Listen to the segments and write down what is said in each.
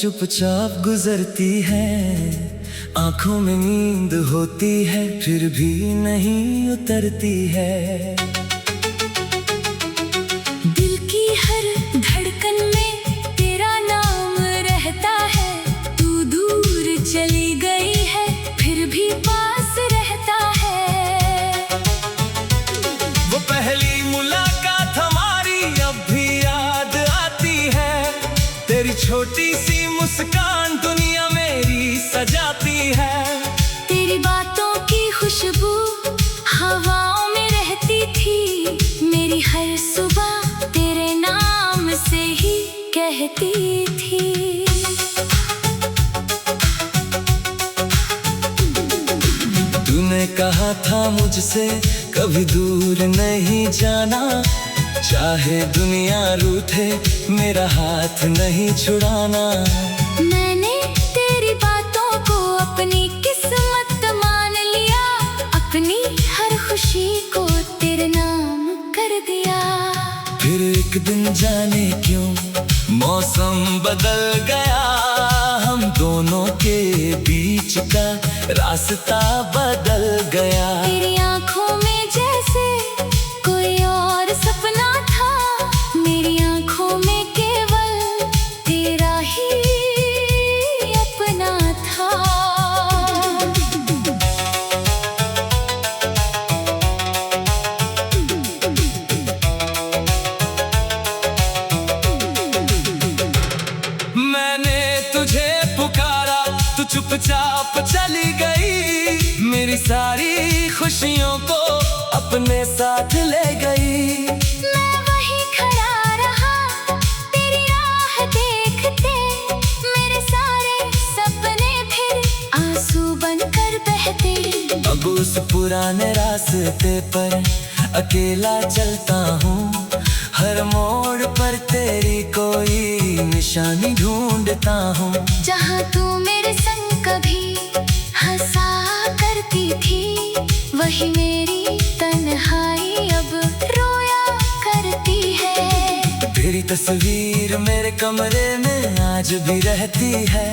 चुपचाप गुजरती है, आंखों में नींद होती है फिर भी नहीं उतरती है। दिल की हर धड़कन में तेरा नाम रहता है, तू दूर चली गई है फिर भी पास रहता है। वो पहली मुलाकात हमारी अब भी याद आती है, तेरी छोटी सी मुस्कान दुनिया मेरी सजाती है। तेरी बातों की खुशबू हवाओं में रहती थी, मेरी हर सुबह तेरे नाम से ही कहती थी। तूने कहा था मुझसे कभी दूर नहीं जाना, चाहे दुनिया रूठे मेरा हाथ नहीं छुड़ाना। मैंने तेरी बातों को अपनी किस्मत मान लिया, अपनी हर खुशी को तेरे नाम कर दिया। फिर एक दिन जाने क्यों मौसम बदल गया, हम दोनों के बीच का रास्ता बदल गया। तेरी आंखों में जैसे कोई और सपना था, मेरी आंखों में केवल तेरा ही अपना था। मैंने तुझे पुकारा तू चुपचाप चली गई, मेरी सारी खुशियों को अपने साथ ले गई। मैं वहीं खड़ा रहा तेरी राह देखते, मेरे सारे सपने फिर आंसू बनकर बहते। अब उस पुराने रास्ते पर अकेला चलता हूँ, हर मोड़ पर तेरी कोई निशानी ढूंढता हूँ। जहाँ तू मेरे संग कभी हंसा करती थी, वही मेरी तन्हाई अब रोया करती है। तेरी तस्वीर मेरे कमरे में आज भी रहती है,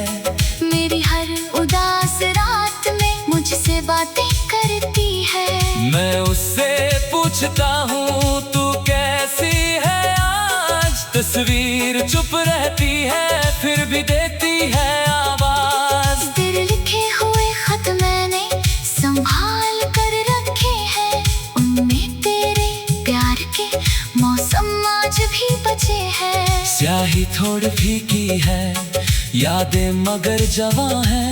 मेरी हर उदास रात में मुझसे बातें करती है। मैं उससे पूछता हूँ तू कैसी है आज, तस्वीर चुप रहती है फिर भी देती है आवाज। तेरे लिखे हुए खत मैंने संभाल कर रखे हैं, उनमें तेरे प्यार के मौसम आज भी बचे हैं। स्याही थोड़ी फीकी है, यादें मगर जवां है,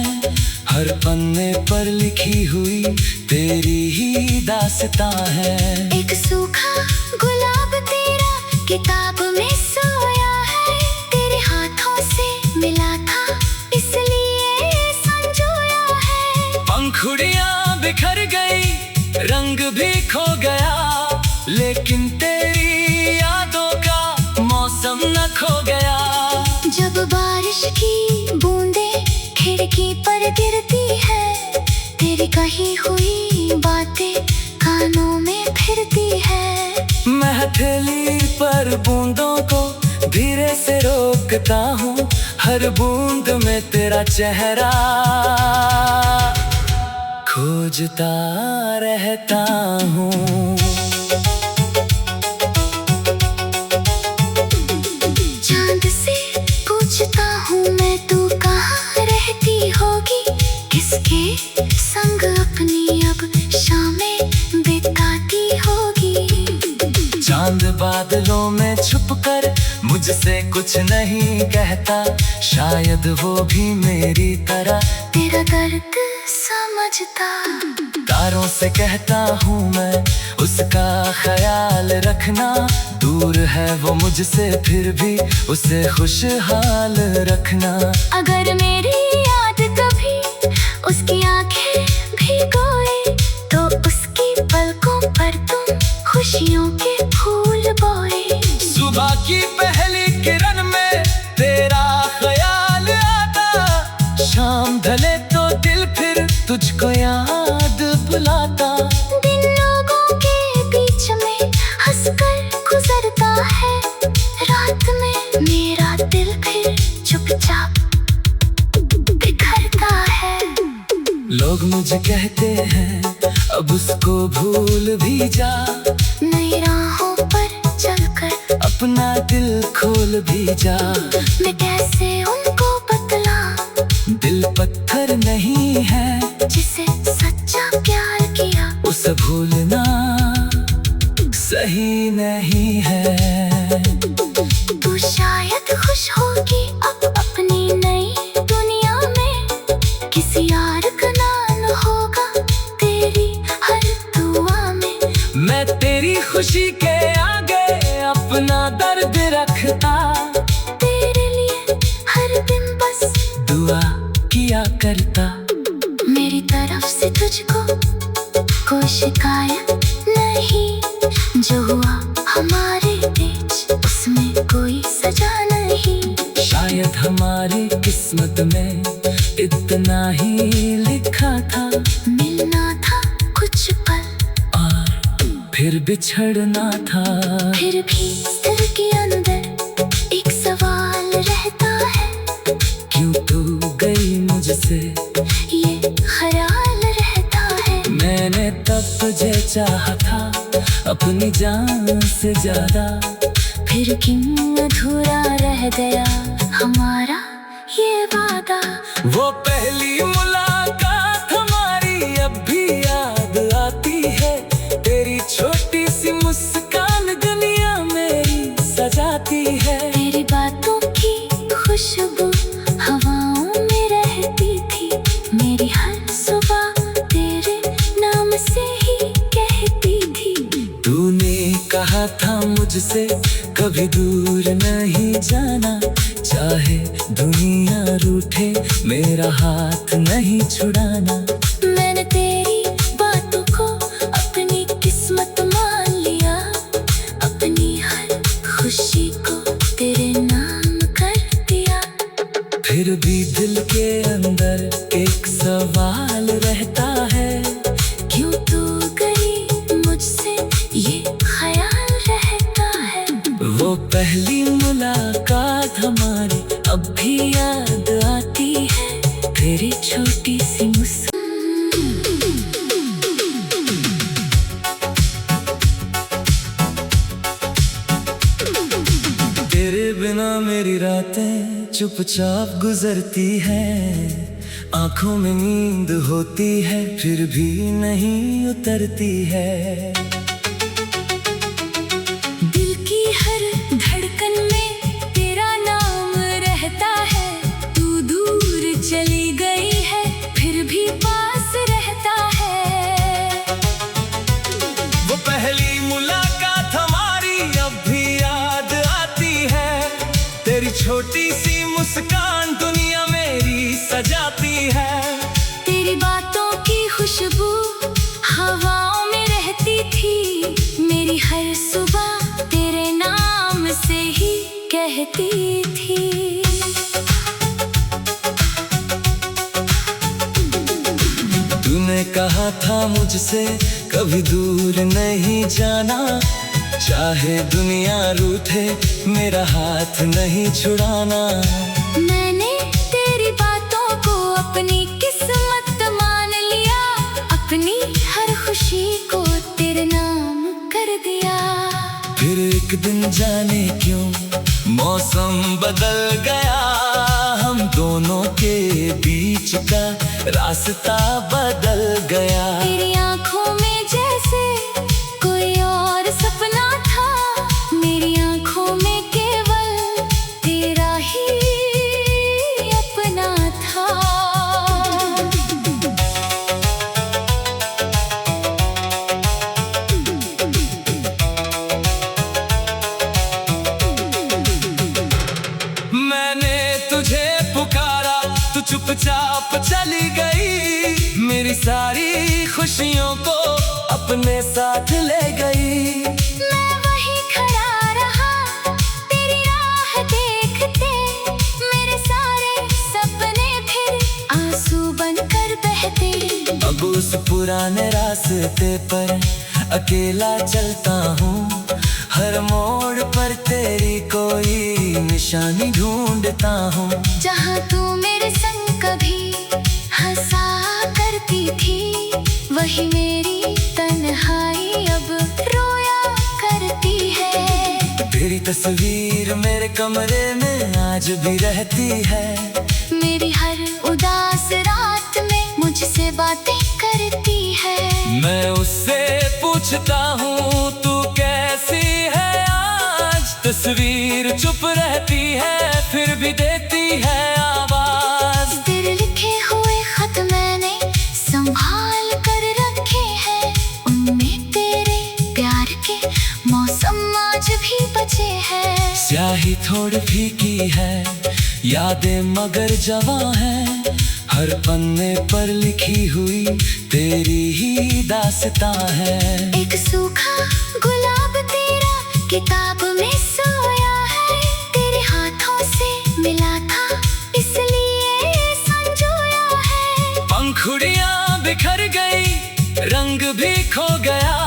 हर पन्ने पर लिखी हुई तेरी ही दास्तां है। एक सूखा गुलाब तेरा किताब में सोया है, तेरे हाथों से मिला था इसलिए संजोया है। पंखुड़ियां बिखर गई, रंग भी खो गया, लेकिन तेरी यादों का मौसम न खो गया। जब बारिश की बूंदें खिड़की पर गिरती है, तेरी कही हुई बातें कानों में फिरती है। मैं हथेली पर बूंदों को धीरे से रोकता हूँ, हर बूंद में तेरा चेहरा खोजता रहता हूँ। चांद से पूछता हूँ मैं तू कहाँ रहती होगी, किसके संग अपनी अब शामें बिताती होगी। चांद बादलों में छुपकर मुझसे कुछ नहीं कहता, शायद वो भी मेरी तरह तेरा दर्द समझता। तारों से कहता हूँ मैं उसका ख्याल रखना, दूर है वो मुझसे फिर भी उसे खुशहाल रखना। अगर मेरी याद कभी उसकी आंखें भिगोए, तो उसकी पलकों पर तुम खुशियों के फूल बोए। सुबह की पहली किरण में तेरा ख्याल आता, शाम ढले तो दिल फिर तुझको याद बुलाता। दिन लोगों के बीच में हंसकर गुजरता है, रात में मेरा दिल फिर चुपचाप लोग मुझे कहते हैं अब उसको भूल भी जा, नई राहों पर चलकर अपना दिल खोल भी जा। मैं कैसे उनको बतलाऊं, दिल पत्थर नहीं है जिसे सच्चा प्यार किया उसे भूलना सही नहीं है। तू शायद खुश होगी अब अपनी नई दुनिया में, किसी यार का नाम होगा तेरी हर दुआ में। मैं तेरी खुशी के आगे अपना दर्द रखता, तेरे लिए हर दिन बस दुआ किया करता। मेरी तरफ से तुझको कोई शिकायत नहीं, जो हुआ हमारे बीच उसमें कोई सजा नहीं। शायद हमारी किस्मत में इतना ही लिखा था, मिलना था कुछ पल और फिर बिछड़ना था। फिर भी दिल के अंदर एक सवाल रहता है, क्यों तू गई मुझसे ये ख्याल रहता है। मैंने तब तुझे चाहा था अपनी जान से ज्यादा, फिर क्यों अधूरा रह गया हमारा ये वादा। वो पहली मुलाकात हमारी अब भी याद आती है, तेरी छोटी सी मुस्कान दुनिया मेरी सजाती है। तेरी बातों की खुशबू हवाओं में रहती थी, मेरी हर सुबह तेरे नाम से ही कहती थी। तूने कहा था मुझसे कभी दूर नहीं जाना, चाहे दुनिया रूठे मेरा हाथ नहीं छुड़ाना। मैंने तेरी बातों को अपनी किस्मत मान लिया, अपनी हर खुशी को तेरे नाम कर दिया। फिर भी दिल के अंदर एक सवाल रहता है, क्यों तू गई मुझसे ये ख्याल रहता है। वो पहली मुलाकात हमारी अब भी याद आती है, तेरी छोटी सी मुस्कान। तेरे बिना मेरी रातें चुपचाप गुजरती हैं, आंखों में नींद होती है फिर भी नहीं उतरती है। दिल की हर धड़कन में तेरा नाम रहता है, तू दूर चली गई है फिर भी पास रहता है। वो पहली मुलाकात हमारी अब भी याद आती है, तेरी छोटी सी मुस्कान दुनिया मेरी सजाती है। तेरी बातों की खुशबू हवाओं में रहती थी, मेरी हर सुबह तेरे नाम से ही कहती थी। तूने कहा था मुझसे कभी दूर नहीं जाना, चाहे दुनिया रूठे मेरा हाथ नहीं छुड़ाना। मैंने तेरी बातों को अपनी किस्मत मान लिया, अपनी हर खुशी को तेरे नाम कर दिया। फिर एक दिन जाने क्यों मौसम बदल गया, हम दोनों के बीच का रास्ता बदल गया। तेरी आंखों में जैसे कोई और सपना था, मेरी आंखों में केवल तेरा ही अपना था। मैंने तुझे पुकारा तू चुपचाप चली गई, मेरी सारी खुशियों को अपने साथ ले गई। मैं वहीं खड़ा रहा तेरी राह देखते, मेरे सारे सपने फिर आंसू बनकर बहते। अब उस पुराने रास्ते पर अकेला चलता हूँ, हर मोड़ पर तेरी कोई निशानी ढूंढता हूँ। जहाँ तू मेरे संग कभी हंसा कर करती थी, वही मेरी तन्हाई अब रोया करती है। तेरी तस्वीर मेरे कमरे में आज भी रहती है। मेरी हर उदास रात में मुझसे बातें करती है। मैं उससे पूछता हूँ तू कैसी है आज। तस्वीर चुप रहती है फिर भी देती है आवाज। तेरे लिखे हुए खत मैंने संभाल कर रखे हैं, उनमें तेरे प्यार के मौसम आज भी बचे हैं। स्याही थोड़ी फीकी है, यादें मगर जवां है। हर पन्ने पर लिखी हुई तेरी ही दास्तां है। एक सूखा गुलाब तेरा किताब में सोया है, तेरे हाथों से मिला था इसलिए संजोया है। पंखुड़ियां बिखर गई, रंग भी खो गया,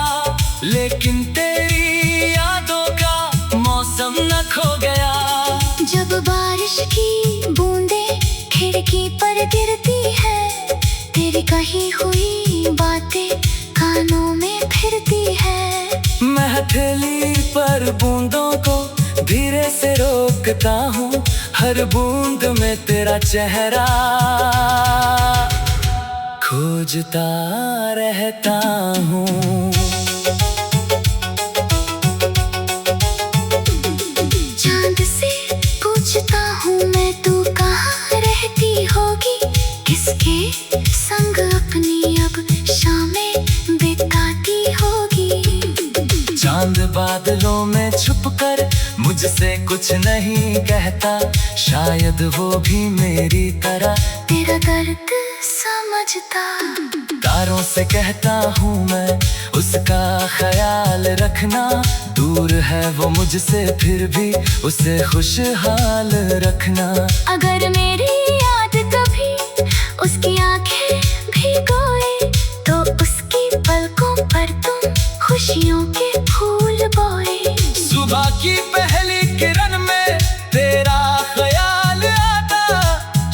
लेकिन तेरी यादों का मौसम न खो गया। जब बारिश की बूंदें खिड़की पर गिरती है, तेरी कही हुई बातें कानों में फिरती है। मैं हथेली पर बूंदों को धीरे से रोकता हूँ, हर बूंद में तेरा चेहरा खोजता रहता हूँ। चांद से पूछता हूँ मैं तू कहाँ रहती होगी, किसके संग अपनी अब शामें बिताती होगी। चांद बादलों में छुपकर मुझसे कुछ नहीं कहता, शायद वो भी मेरी तरह तेरा दर्द समझता। तारों से कहता हूँ मैं उसका ख्याल रखना, दूर है वो मुझसे फिर भी उसे खुशहाल रखना। अगर मेरी याद कभी उसकी आंखें भिगोए, तो उसकी पलकों पर तुम खुशियों के फूल बोए। सुबह की पहली किरण में तेरा ख्याल आता,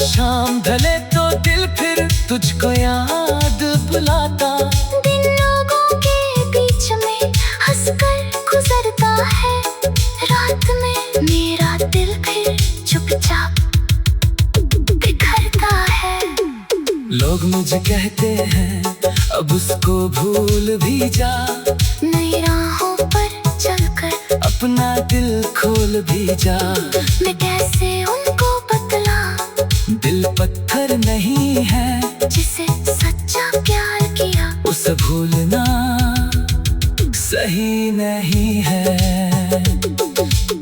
शाम ढले तो दिल फिर तुझको याद बुलाता। दिन लोगों के बीच में हंसकर गुजरता है, रात में मेरा दिल फिर चुपचाप बिखरता है। लोग मुझे कहते हैं अब उसको भूल भी जा, नई राहों पर चलकर अपना दिल खोल भी जा। मैं कैसे उनको बतलाऊं, दिल पत्थर नहीं है, जिसे सच्चा प्यार किया उसे भूलना सही नहीं है।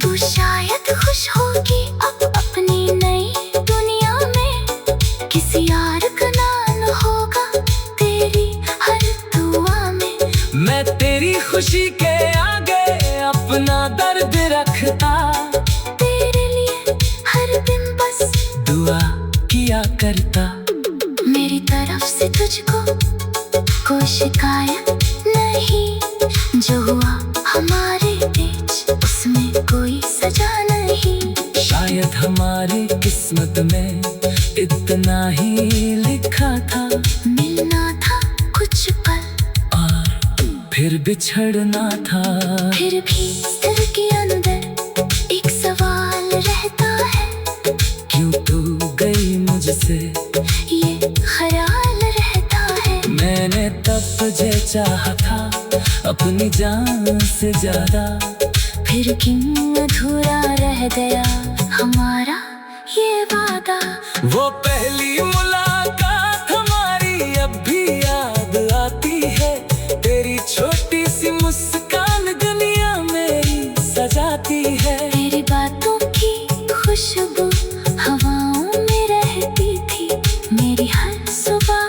तू शायद खुश होगी अब अपनी नई दुनिया में, किसी यार का नाम होगा तेरी हर दुआ में। मैं तेरी खुशी के आगे अपना दर्द रखता, तेरे लिए हर दिन बस दुआ किया करता। मेरी तरफ से तुझको कोई शिकायत नहीं, जो हुआ हमारे बीच उसमें कोई सजा नहीं। शायद हमारी किस्मत में इतना ही लिखा था, मिलना था कुछ पल और फिर बिछड़ना था। फिर भी दिल के अंदर एक सवाल रहता है, क्यों तू गई मुझसे ये ख्याल रहता है। मैंने तब तुझे चाहा था अपनी जान से ज्यादा, फिर क्यों अधूरा रह गया हमारा ये वादा। वो पहली मुलाकात हमारी अब भी याद आती है, तेरी छोटी सी मुस्कान दुनिया मेरी सजाती है। तेरी बातों की खुशबू हवाओं में रहती थी, मेरी हर सुबह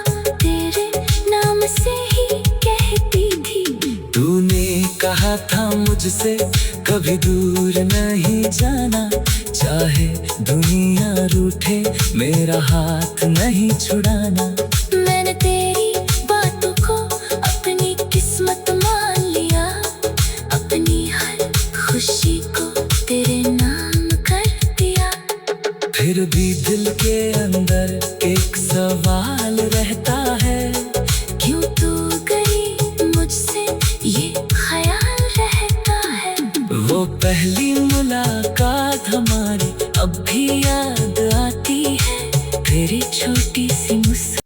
तेरे नाम से ही कहती थी। तूने कहा था मुझसे कभी दूर नहीं जाना, चाहे दुनिया रूठे मेरा हाथ नहीं छुड़ाना। मैंने तेरी बातों को अपनी किस्मत मान लिया, अपनी हर खुशी को तेरे नाम कर दिया। फिर भी दिल के अंदर एक सवाल रहता है, पहली